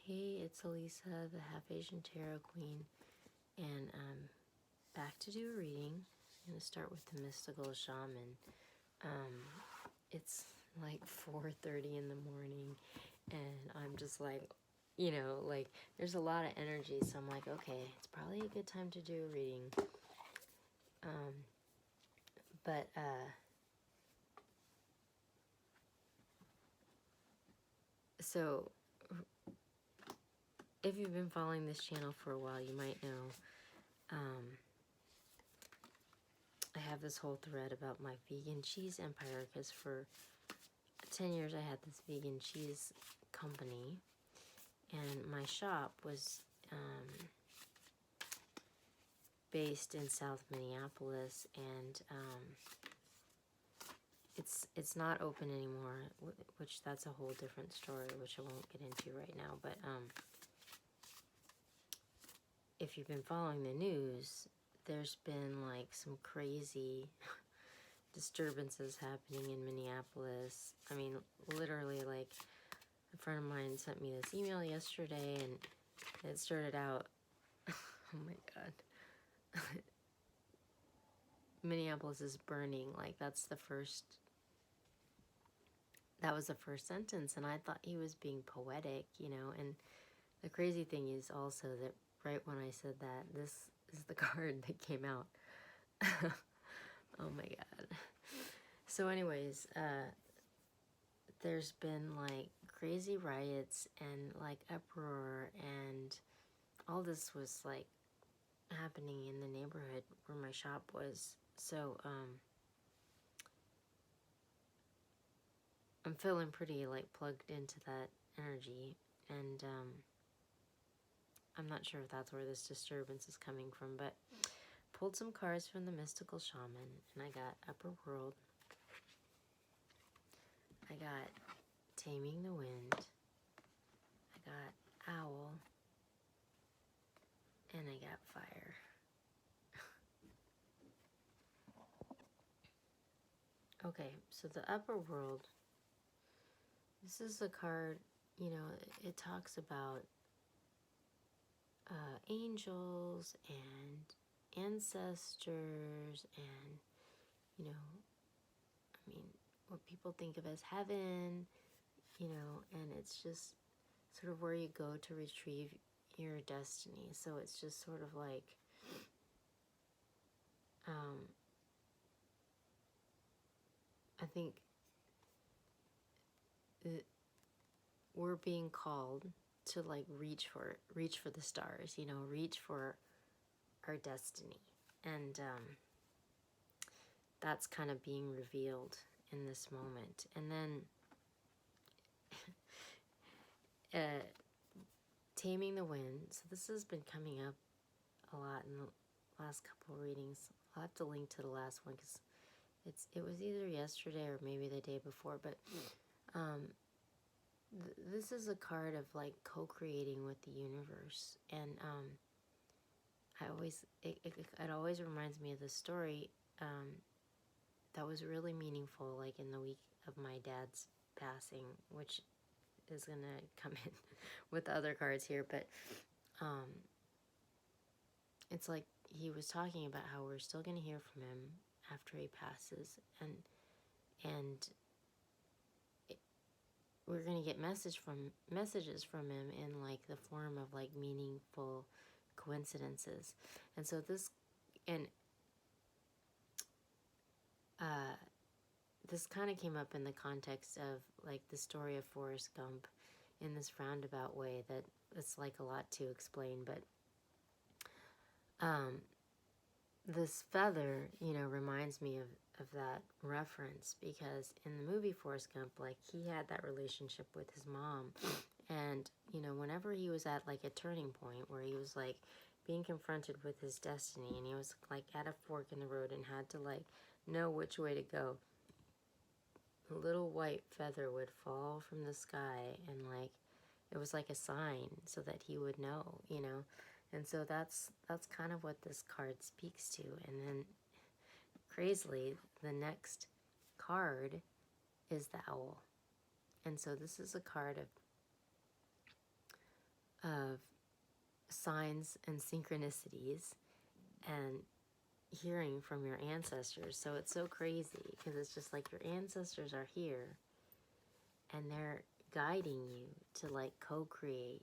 Hey, it's Elisa, the Half Asian Tarot Queen, and I'm back to do a reading. I'm going to start with the Mystical Shaman. It's like 4:30 in the morning, and I'm just like, there's a lot of energy, so I'm like, okay, it's probably a good time to do a reading. So if you've been following this channel for a while, you might know I have this whole thread about my vegan cheese empire, because for 10 years I had this vegan cheese company, and my shop was based in South Minneapolis, and it's not open anymore, which that's a whole different story, which I won't get into right now. But if you've been following the news, there's been like some crazy disturbances happening in Minneapolis. I mean, literally, like, a friend of mine sent me this email yesterday, and it started out, oh my god, Minneapolis is burning. Like, that was the first sentence, and I thought he was being poetic, and the crazy thing is also that right when I said that, this is the card that came out. Oh my god. So anyways, there's been like crazy riots and like uproar, and all this was like happening in the neighborhood where my shop was. So I'm feeling pretty like plugged into that energy, and I'm not sure if that's where this disturbance is coming from, but pulled some cards from the Mystical Shaman, and I got Upper World, I got Taming the Wind, I got Owl, and I got Fire. Okay, so the Upper World, this is a card, it talks about angels and ancestors, and, I mean, what people think of as heaven, and it's just sort of where you go to retrieve your destiny. So it's just sort of like, I think we're being called to like reach for the stars, reach for our destiny, and that's kind of being revealed in this moment. And then Taming the Wind. So this has been coming up a lot in the last couple of readings. I'll have to link to the last one because it was either yesterday or maybe the day before. But this is a card of like co-creating with the universe, and it always reminds me of the story that was really meaningful, like in the week of my dad's passing, which is gonna come in with the other cards here. But it's like he was talking about how we're still gonna hear from him after he passes, and we're gonna get messages from him in like the form of like meaningful coincidences. And so this kind of came up in the context of like the story of Forrest Gump, in this roundabout way that it's like a lot to explain. But this feather, reminds me of that reference, because in the movie Forrest Gump, like, he had that relationship with his mom, and whenever he was at like a turning point where he was like being confronted with his destiny, and he was like at a fork in the road and had to like know which way to go, a little white feather would fall from the sky, and like it was like a sign so that he would know, and so that's kind of what this card speaks to. And then crazily, the next card is the Owl, and so this is a card of of signs and synchronicities and hearing from your ancestors. So it's so crazy because it's just like your ancestors are here and they're guiding you to like co-create,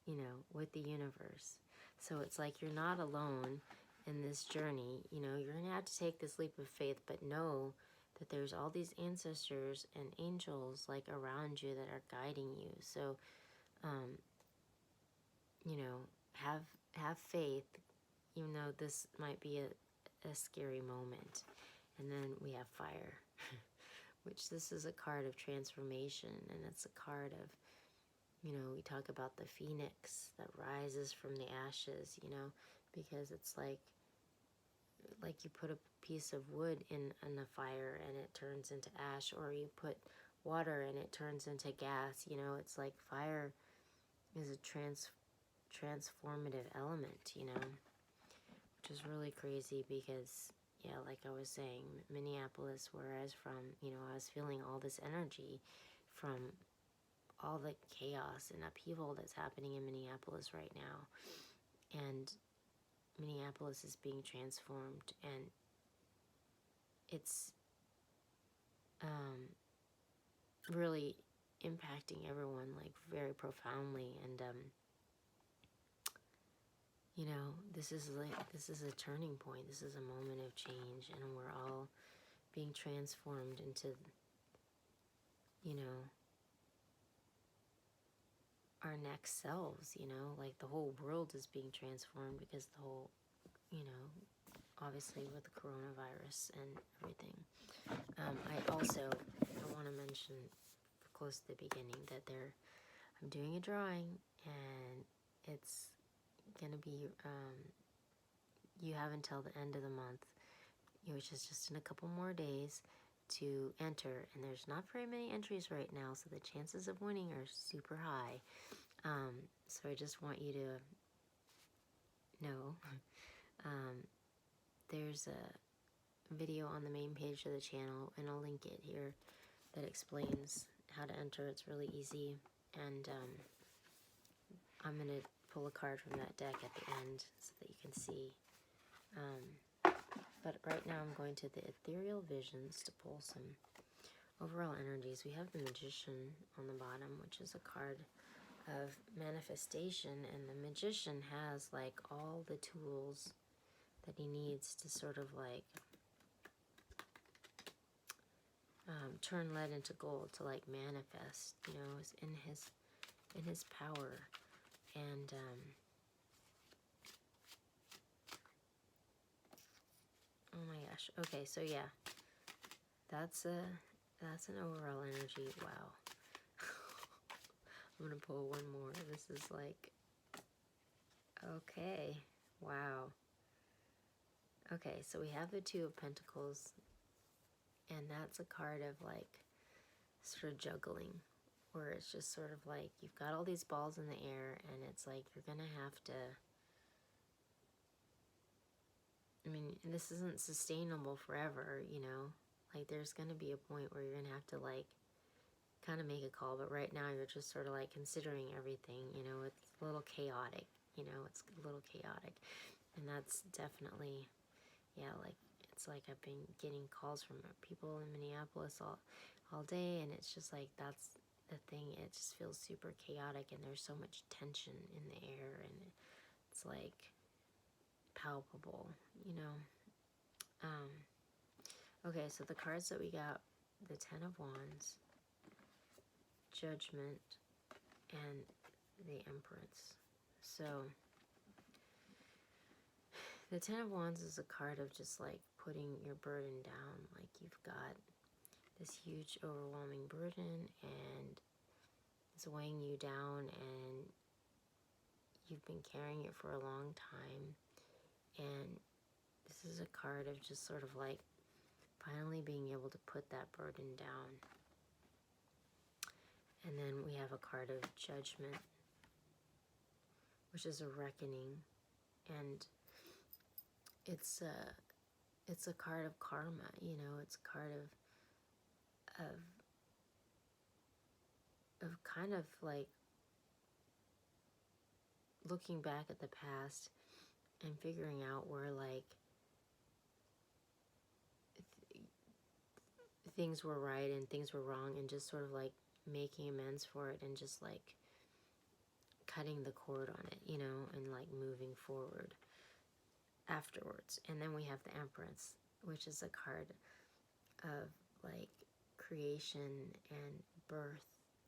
you know, with the universe. So it's like you're not alone in this journey. You know, you're gonna have to take this leap of faith, but know that there's all these ancestors and angels like around you that are guiding you. So you know, have faith, even though this might be a scary moment. And then we have fire, which this is a card of transformation, and it's a card of, you know, we talk about the phoenix that rises from the ashes, you know, because it's like you put a piece of wood in the fire and it turns into ash, or you put water and it turns into gas. You know, it's like fire is a transformative element, you know, which is really crazy because, yeah, like I was saying, Minneapolis, where I was from, you know, I was feeling all this energy from all the chaos and upheaval that's happening in Minneapolis right now. And Minneapolis is being transformed, and it's really impacting everyone like very profoundly. And you know, this is a turning point. This is a moment of change, and we're all being transformed into, you know, our next selves. You know, like the whole world is being transformed because the whole, you know, obviously with the coronavirus and everything. I want to mention close to the beginning that I'm doing a drawing, and it's gonna be you have until the end of the month, which is just in a couple more days, to enter. And there's not very many entries right now, so the chances of winning are super high. So I just want you to know there's a video on the main page of the channel, and I'll link it here, that explains how to enter. It's really easy. And I'm going to pull a card from that deck at the end so that you can see. But right now I'm going to the Ethereal Visions to pull some overall energies. We have the Magician on the bottom, which is a card of manifestation, and the Magician has like all the tools that he needs to sort of like turn lead into gold, to like manifest, you know, is in his power. And oh my gosh. Okay, so yeah, that's an overall energy. Wow. I'm gonna pull one more. This is like, okay, wow. Okay, so we have the Two of Pentacles, and that's a card of like sort of juggling, where it's just sort of like you've got all these balls in the air, and it's like you're gonna have to, I mean, this isn't sustainable forever, you know, like there's gonna be a point where you're gonna have to like kind of make a call, but right now you're just sort of like considering everything, you know. It's a little chaotic, you know, it's a little chaotic. And that's definitely, yeah, like it's like I've been getting calls from people in Minneapolis all day, and it's just like that's the thing. It just feels super chaotic, and there's so much tension in the air, and it's like palpable, you know. Okay, so the cards that we got: the Ten of Wands, Judgment, and the Empress. So the Ten of Wands is a card of just like putting your burden down. Like you've got this huge overwhelming burden, and it's weighing you down, and you've been carrying it for a long time. And this is a card of just sort of like finally being able to put that burden down. And then we have a card of Judgment, which is a reckoning, and it's a card of karma, you know. It's a card of kind of like looking back at the past and figuring out where, like, things were right and things were wrong, and just sort of like making amends for it, and just like cutting the cord on it, you know, and like moving forward afterwards. And then we have the Empress, which is a card of like creation and birth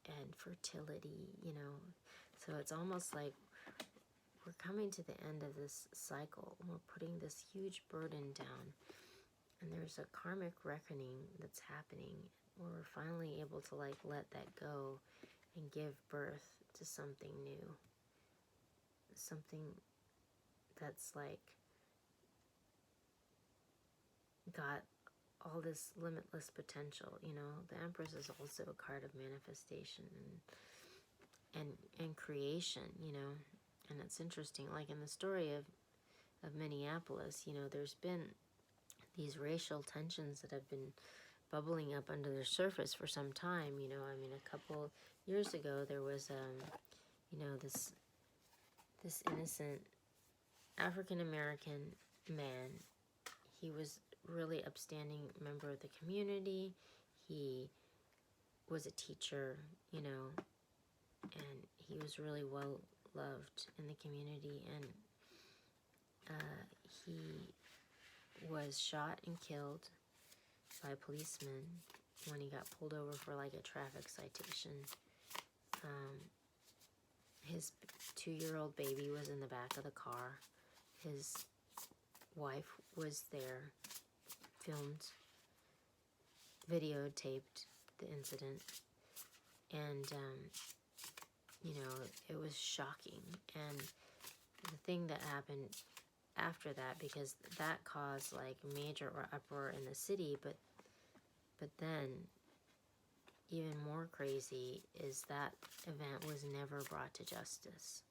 and fertility, you know. So it's almost like we're coming to the end of this cycle. We're putting this huge burden down, and there's a karmic reckoning that's happening where we're finally able to like let that go and give birth to something new, something that's like got all this limitless potential, you know. The Empress is also a card of manifestation and creation, you know. And it's interesting, like in the story of Minneapolis, you know, there's been these racial tensions that have been bubbling up under the surface for some time, you know. I mean, a couple years ago there was you know, this innocent African American man. He was really upstanding member of the community. He was a teacher, you know, and he was really well loved in the community. And he was shot and killed by a policeman when he got pulled over for like a traffic citation. His 2-year-old baby was in the back of the car. His wife was there, filmed, videotaped the incident, and you know, it was shocking. And the thing that happened after that, because that caused like major uproar in the city, but then even more crazy is that event was never brought to justice.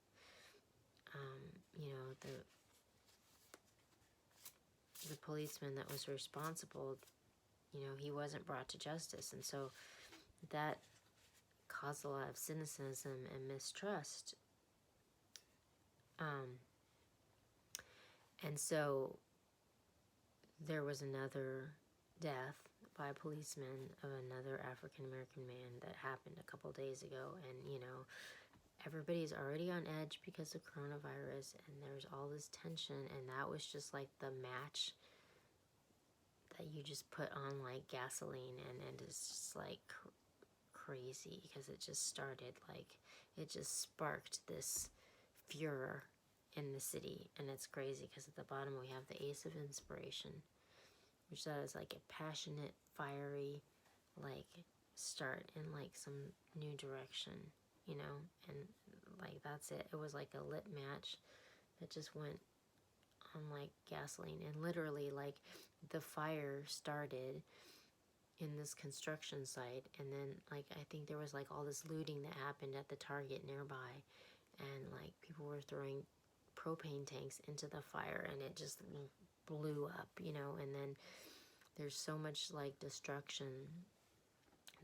You know, the policeman that was responsible, you know, he wasn't brought to justice. And so that caused a lot of cynicism and mistrust. And so there was another death by a policeman of another African American man that happened a couple days ago. And, you know, everybody's already on edge because of coronavirus, and there's all this tension, and that was just like the match that you just put on like gasoline, and it's just like crazy, because it just started like, it just sparked this furor in the city. And it's crazy because at the bottom we have the Ace of Inspiration, which that is like a passionate, fiery, like start in like some new direction, you know. And like that's it. It was like a lit match that just went on like gasoline, and literally like the fire started in this construction site, and then like I think there was like all this looting that happened at the Target nearby, and like people were throwing propane tanks into the fire, and it just blew up, you know. And then there's so much like destruction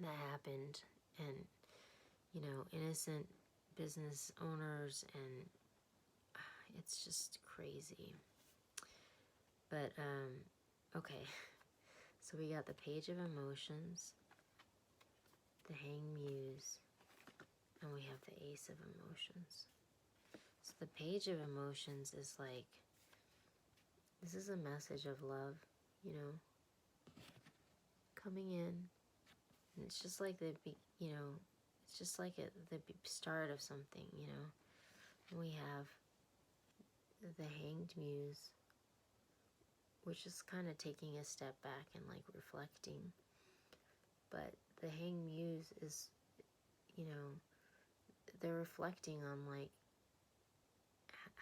that happened, and you know, innocent business owners, and it's just crazy. But okay, so we got the Page of Emotions, the Hanged Muse, and we have the Ace of Emotions. So the Page of Emotions is like, this is a message of love, you know, coming in. And it's just like you know, it's just like the start of something, you know. And we have the Hanged Muse, which is kind of taking a step back and like reflecting. But the Hanged Muse is, you know, they're reflecting on like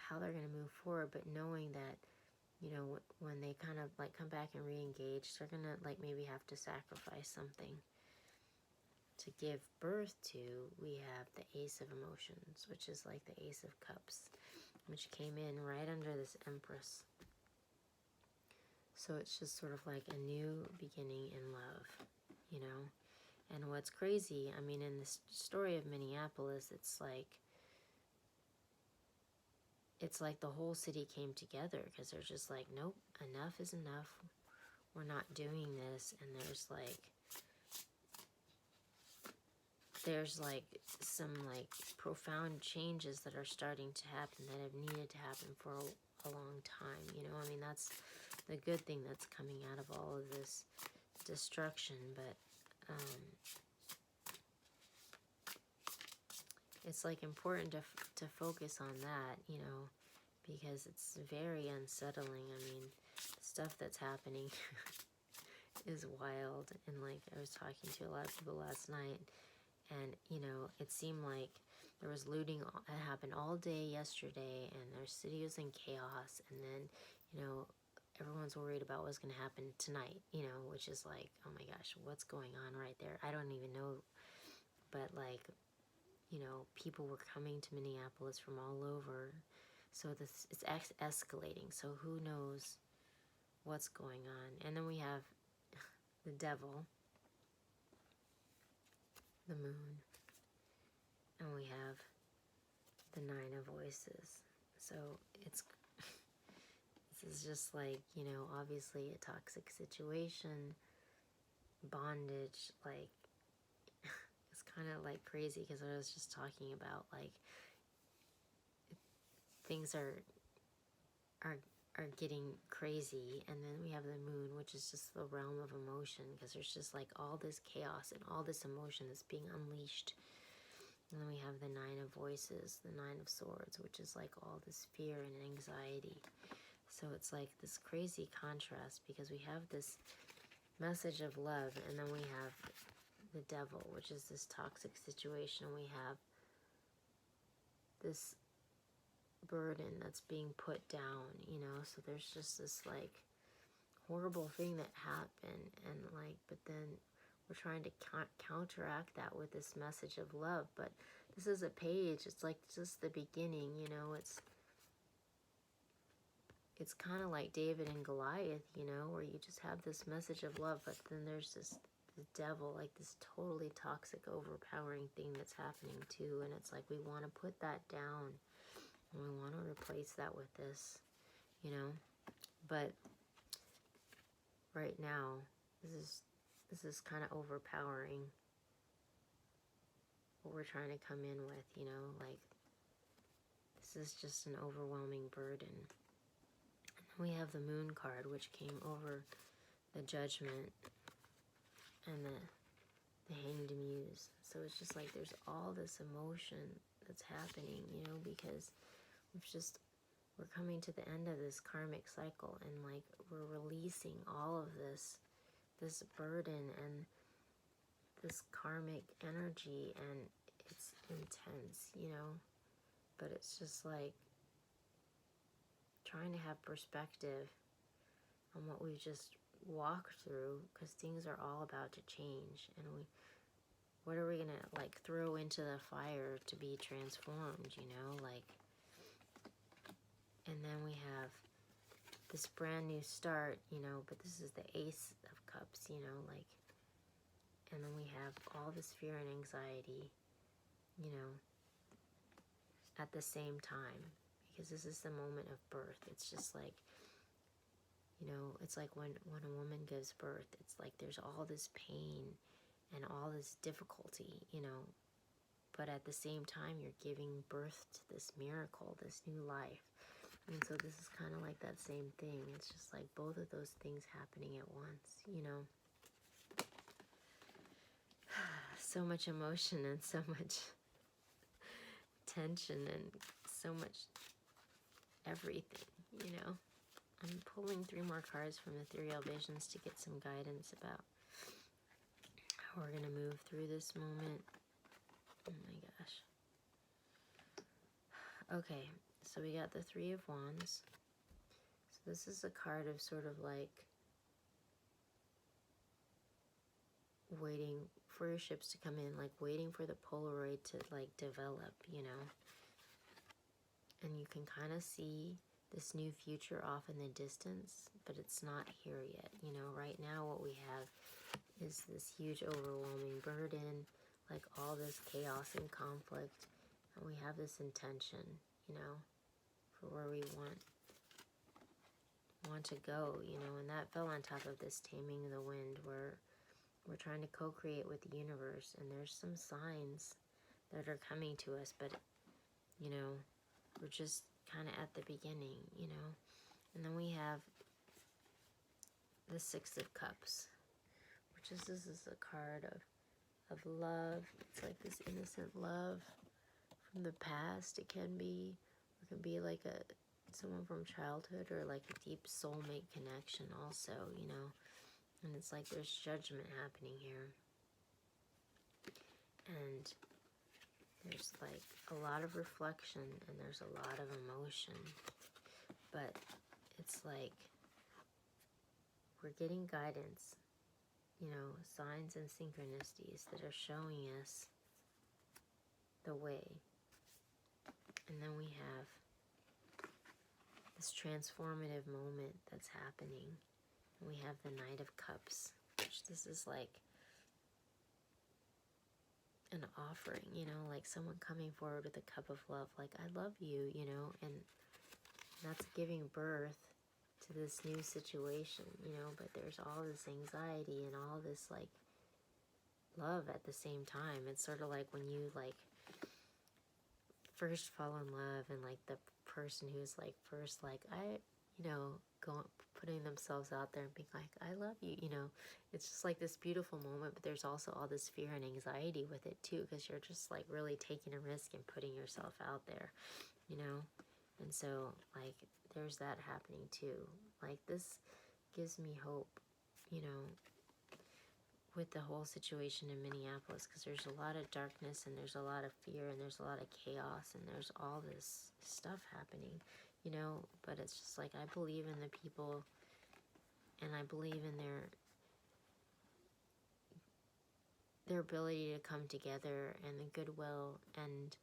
how they're going to move forward, but knowing that, you know, when they kind of like come back and re-engage, they're going to like maybe have to sacrifice something to give birth to. We have the Ace of Emotions, which is like the Ace of Cups, which came in right under this Empress. So it's just sort of like a new beginning in love, you know. And what's crazy, I mean, in this story of Minneapolis, it's like it's like the whole city came together because they're just like, nope, enough is enough. We're not doing this. And there's like some like profound changes that are starting to happen that have needed to happen for a long time. You know, I mean, that's the good thing that's coming out of all of this destruction. But it's like important to focus on that, you know, because it's very unsettling. I mean, stuff that's happening is wild. And like, I was talking to a lot of people last night, and you know, it seemed like there was looting that happened all day yesterday, and their city was in chaos. And then, you know, everyone's worried about what's going to happen tonight, you know, which is like, oh my gosh, what's going on right there? I don't even know. But like, you know, people were coming to Minneapolis from all over. So it's escalating. So who knows what's going on? And then we have the devil, the moon, and we have the 9 of voices. So this is just like, you know, obviously a toxic situation, bondage, like, it's kind of like crazy because I was just talking about like things are getting crazy. And then we have the moon, which is just the realm of emotion, because there's just like all this chaos and all this emotion that's being unleashed. And then we have the 9 of voices, the 9 of swords, which is like all this fear and anxiety. So it's like this crazy contrast, because we have this message of love, and then we have the devil, which is this toxic situation. We have this burden that's being put down, you know. So there's just this like horrible thing that happened, and like, but then we're trying to counteract that with this message of love. But this is a page, it's like just the beginning, you know. It's kind of like David and Goliath, you know, where you just have this message of love, but then there's this devil, like this totally toxic, overpowering thing that's happening too. And it's like we want to put that down, and we want to replace that with this, you know. But right now, this is kind of overpowering what we're trying to come in with, you know. Like, this is just an overwhelming burden. We have the moon card, which came over the judgment and the hanged muse. So it's just like there's all this emotion that's happening, you know, because we're coming to the end of this karmic cycle, and like we're releasing all of this burden and this karmic energy, and it's intense, you know. But it's just like trying to have perspective on what we've just walked through, because things are all about to change. And what are we gonna like throw into the fire to be transformed, you know, like. And then we have this brand new start, you know, but this is the Ace of Cups, you know, like. And then we have all this fear and anxiety, you know, at the same time, because this is the moment of birth. It's just like, you know, it's like when a woman gives birth, it's like there's all this pain and all this difficulty, you know, but at the same time you're giving birth to this miracle, this new life. And so this is kind of like that same thing. It's just like both of those things happening at once, you know. So much emotion and so much tension and so much everything, you know. I'm pulling 3 more cards from Ethereal Visions to get some guidance about how we're going to move through this moment. Oh my gosh. Okay, so we got the 3 of Wands. So this is a card of sort of like waiting for your ships to come in, like waiting for the Polaroid to like develop, you know. And you can kind of see this new future off in the distance, but it's not here yet. You know, right now what we have is this huge overwhelming burden, like all this chaos and conflict, and we have this intention, you know, for where we want to go, you know, and that fell on top of this taming the wind, where we're trying to co-create with the universe, and there's some signs that are coming to us, but, you know, we're just kind of at the beginning, you know. And then we have the Six of Cups, which is, this is a card of love. It's like this innocent love from the past. It can be like someone from childhood, or like a deep soulmate connection also, you know. And it's like there's judgment happening here. And there's like a lot of reflection, and there's a lot of emotion. But it's like we're getting guidance, you know, signs and synchronicities that are showing us the way. And then we have this transformative moment that's happening. And we have the Knight of Cups, which this is like an offering, you know, like someone coming forward with a cup of love, like, I love you, you know, and that's giving birth to this new situation, you know. But there's all this anxiety and all this like love at the same time. It's sort of like when you like first fall in love, and like the person who's like first like, you know, putting themselves out there and being like, I love you, you know. It's just like this beautiful moment, but there's also all this fear and anxiety with it too, because you're just like really taking a risk and putting yourself out there, you know. And so like there's that happening too. Like this gives me hope, you know, with the whole situation in Minneapolis, because there's a lot of darkness, and there's a lot of fear, and there's a lot of chaos, and there's all this stuff happening, you know. But it's just like, I believe in the people, and I believe in their ability to come together, and the goodwill, and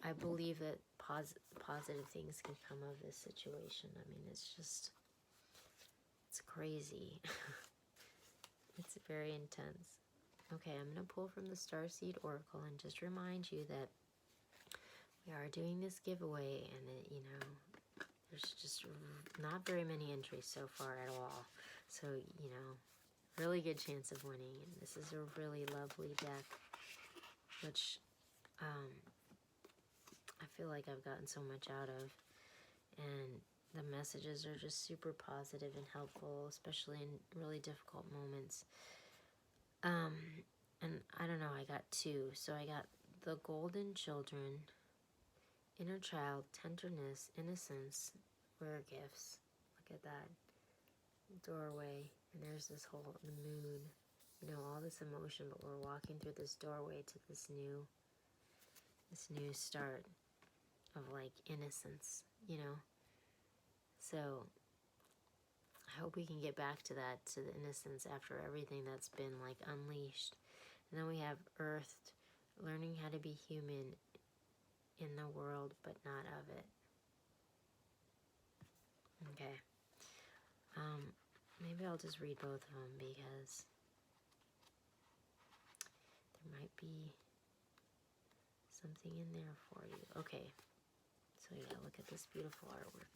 I believe that positive things can come of this situation. I mean, it's crazy. It's very intense. Okay, I'm going to pull from the Starseed Oracle and just remind you that we are doing this giveaway, and that, you know, there's just not very many entries so far at all. So, you know, really good chance of winning. And this is a really lovely deck, which I feel like I've gotten so much out of. And the messages are just super positive and helpful, especially in really difficult moments. And I don't know, I got two. So I got the Golden Children, Inner Child, Tenderness, Innocence, Rare Gifts. Look at that. Doorway. And there's this whole moon. You know, all this emotion, but we're walking through this doorway to this new start of like innocence, you know. So I hope we can get back to that, to the innocence after everything that's been like unleashed. And then we have Earthed, learning how to be human in the world but not of it. Okay. Maybe I'll just read both of them, because there might be something in there for you. Okay. So yeah, look at this beautiful artwork.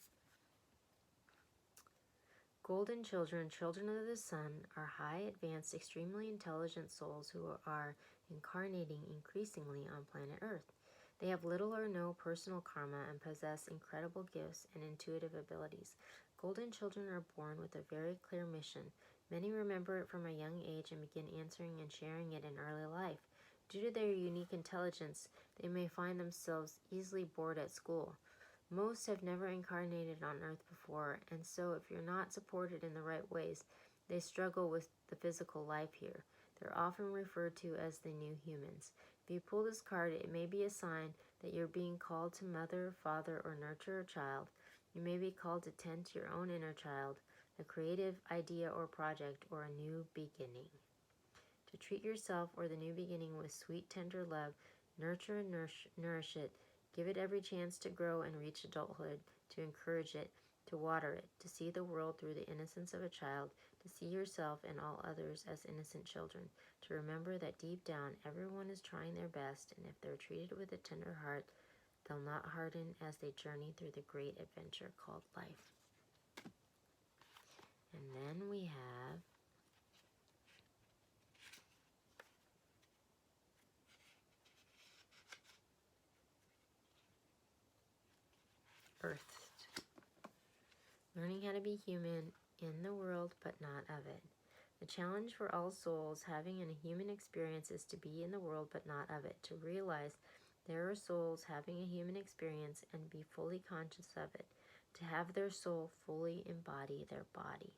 Golden children, children of the sun, are high, advanced, extremely intelligent souls who are incarnating increasingly on planet Earth. They have little or no personal karma and possess incredible gifts and intuitive abilities. Golden children are born with a very clear mission. Many remember it from a young age and begin answering and sharing it in early life. Due to their unique intelligence, they may find themselves easily bored at school. Most have never incarnated on Earth before, and so if you're not supported in the right ways, they struggle with the physical life here. They're often referred to as the new humans. If you pull this card, it may be a sign that you're being called to mother, father, or nurture a child. You may be called to tend to your own inner child, a creative idea or project, or a new beginning. To treat yourself or the new beginning with sweet, tender love, nurture and nourish it. Give it every chance to grow and reach adulthood, to encourage it, to water it, to see the world through the innocence of a child, to see yourself and all others as innocent children, to remember that deep down everyone is trying their best, and if they're treated with a tender heart, they'll not harden as they journey through the great adventure called life. And then we have Earth. Learning how to be human in the world, but not of it. The challenge for all souls having a human experience is to be in the world, but not of it. To realize there are souls having a human experience and be fully conscious of it. To have their soul fully embody their body.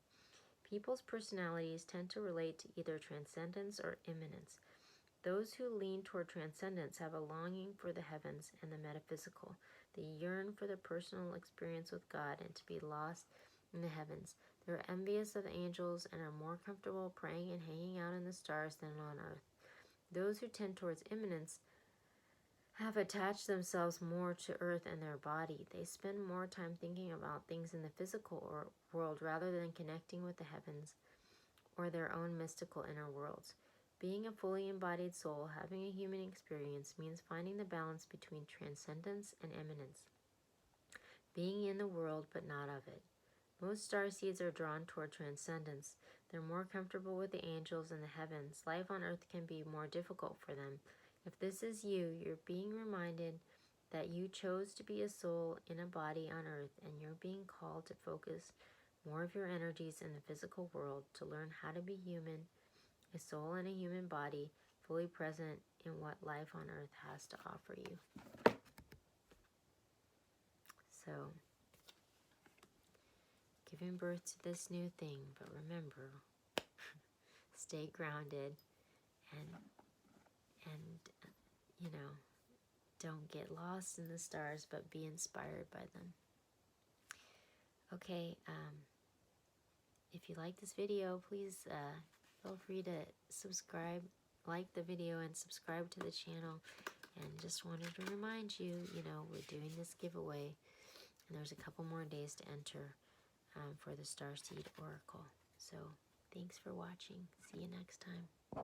People's personalities tend to relate to either transcendence or immanence. Those who lean toward transcendence have a longing for the heavens and the metaphysical. They yearn for the personal experience with God and to be lost in the heavens. They're envious of angels and are more comfortable praying and hanging out in the stars than on earth. Those who tend towards immanence have attached themselves more to earth and their body. They spend more time thinking about things in the physical world rather than connecting with the heavens or their own mystical inner worlds. Being a fully embodied soul, having a human experience, means finding the balance between transcendence and immanence. Being in the world, but not of it. Most starseeds are drawn toward transcendence. They're more comfortable with the angels and the heavens. Life on earth can be more difficult for them. If this is you, you're being reminded that you chose to be a soul in a body on earth, and you're being called to focus more of your energies in the physical world to learn how to be human, a soul in a human body, fully present in what life on earth has to offer you. So, giving birth to this new thing, but remember, stay grounded and don't get lost in the stars, but be inspired by them. Okay, if you like this video, please feel free to subscribe, like the video, and subscribe to the channel. And just wanted to remind you, we're doing this giveaway, and there's a couple more days to enter for the Starseed Oracle. So thanks for watching. See you next time.